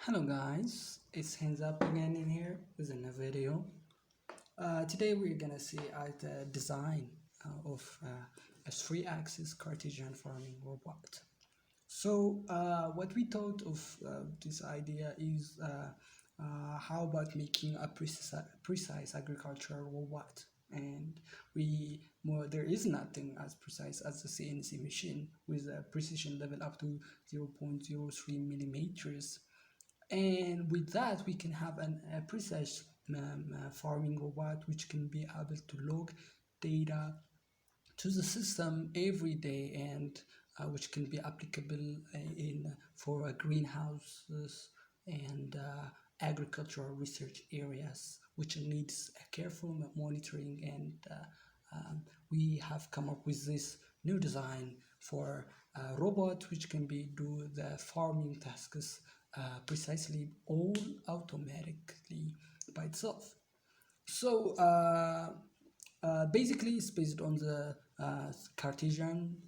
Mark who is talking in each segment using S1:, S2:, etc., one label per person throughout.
S1: Hello guys, it's Hands Up again in here with another video. Today we're gonna see the design of a three-axis Cartesian farming robot. So what we thought of this idea is how about making a precise agricultural robot, and there is nothing as precise as the CNC machine with a precision level up to 0.03 millimeters, and with that we can have a precise farming robot which can be able to log data to the system every day, and which can be applicable in for greenhouses and agricultural research areas which needs a careful monitoring, and we have come up with this new design for a robot which can be do the farming tasks precisely all automatically by itself. So basically it's based on the Cartesian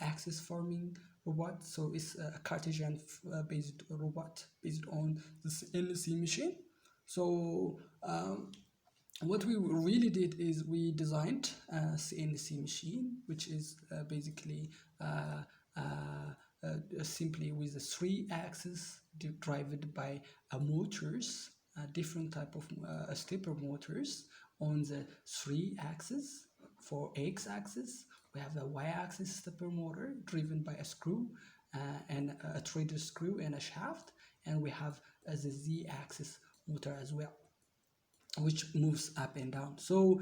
S1: axis farming robot. So it's a Cartesian based robot based on the CNC machine. So what we really did is we designed a CNC machine which is basically simply with a three axis driven by motors, different type of stepper motors on the three axis. For x axis we have a y-axis stepper motor driven by a screw and a threaded screw and a shaft, and we have the z-axis motor as well, which moves up and down. So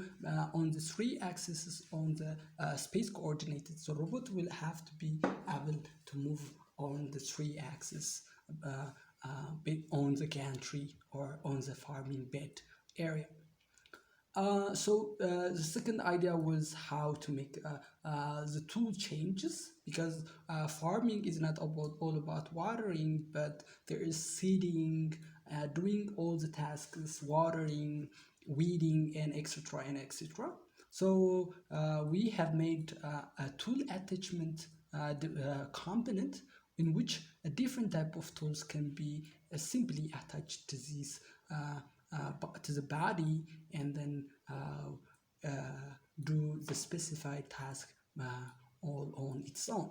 S1: on the three axes on the space coordinates, the robot will have to be able to move on the three axes on the gantry or on the farming bed area. So the second idea was how to make the tool changes, because farming is not all about watering, but there is seeding, doing all the tasks, watering, weeding, and etc. and etc. So we have made a tool attachment component in which a different type of tools can be simply attached to these to the body, and then do the specified task all on its own.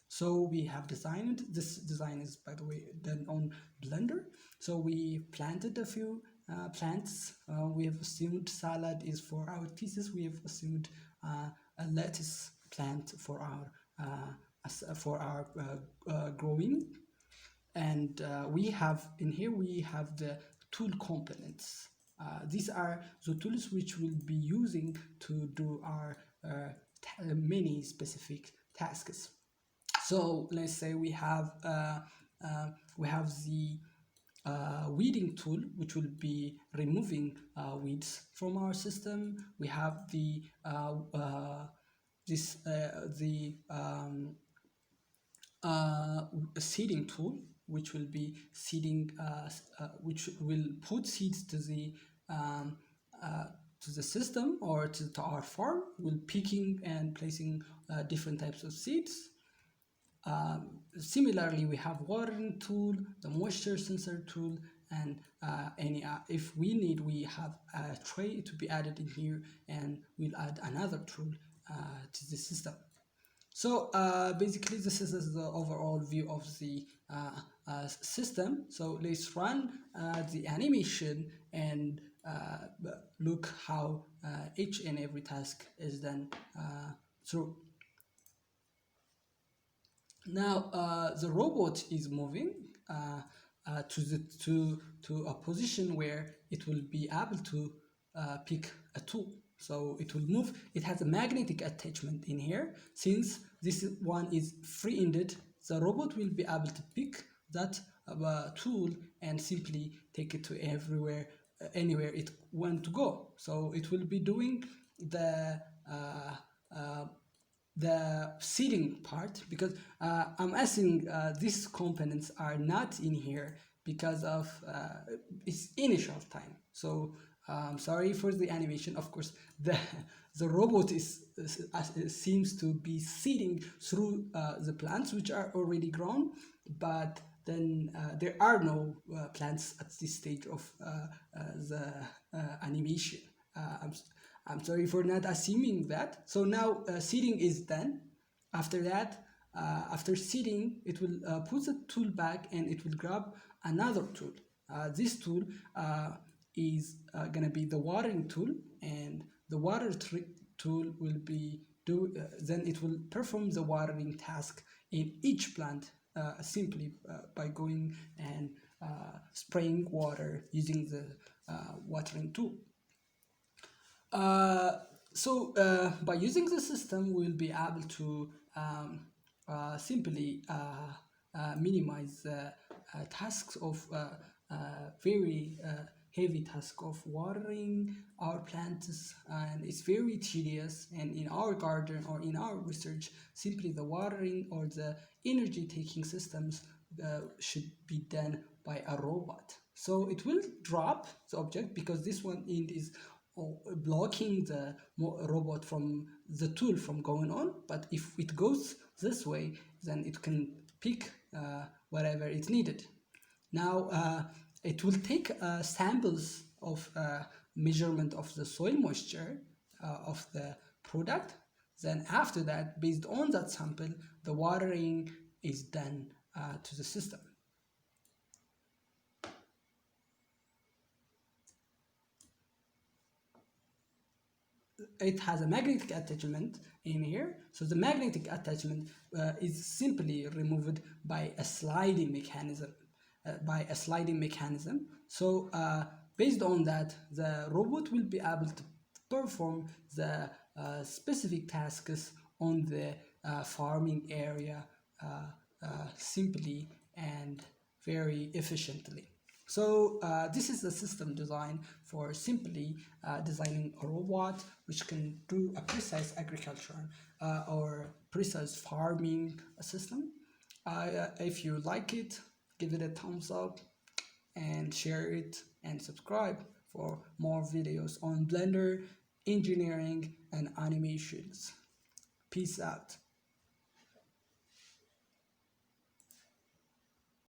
S1: So we have designed this. Design is, by the way, done on Blender. So we planted a few plants. We have assumed salad is for our thesis. We have assumed a lettuce plant for our growing, and we have in here we have the tool components. These are the tools which we'll be using to do our many specific tasks. So let's say we have the weeding tool, which will be removing weeds from our system. We have the seeding tool, which will be seeding, which will put seeds um, to the system or to our farm, will picking and placing different types of seeds. Similarly, we have watering tool, the moisture sensor tool, and if we need, we have a tray to be added in here, and we'll add another tool to the system. So basically this is the overall view of the system. So let's run the animation and look how each and every task is done through. Now the robot is moving to a position where it will be able to pick a tool. So it will move. It has a magnetic attachment in here. Since this one is free-ended, the robot will be able to pick that tool and simply take it to anywhere it want to go. So it will be doing the seeding part, because I'm asking these components are not in here because of its initial time. So sorry for the animation. Of course, the robot seems to be seeding through the plants which are already grown, but then there are no plants at this stage of the animation. I'm, I'm sorry for not assuming that. So now seeding is done. After that, after seeding, it will put the tool back and it will grab another tool. This tool is gonna be the watering tool, and the tool will be then it will perform the watering task in each plant simply by going and spraying water using the watering tool. Uh, by using the system, we'll be able to simply minimize the tasks of very heavy task of watering our plants, and it's very tedious. And in our garden or in our research, simply the watering or the energy taking systems should be done by a robot. So it will drop the object because this one end is blocking the robot from the tool from going on. But if it goes this way, then it can pick whatever it needed. Now it will take samples of measurement of the soil moisture of the product. Then after that, based on that sample, the watering is done to the system. It has a magnetic attachment in here. So the magnetic attachment is simply removed by a sliding mechanism. So based on that, the robot will be able to perform the specific tasks on the farming area simply and very efficiently. So this is the system design for simply designing a robot which can do a precise agriculture or precise farming system. If you like it, give it a thumbs up and share it and subscribe for more videos on Blender, engineering, and animations. Peace out.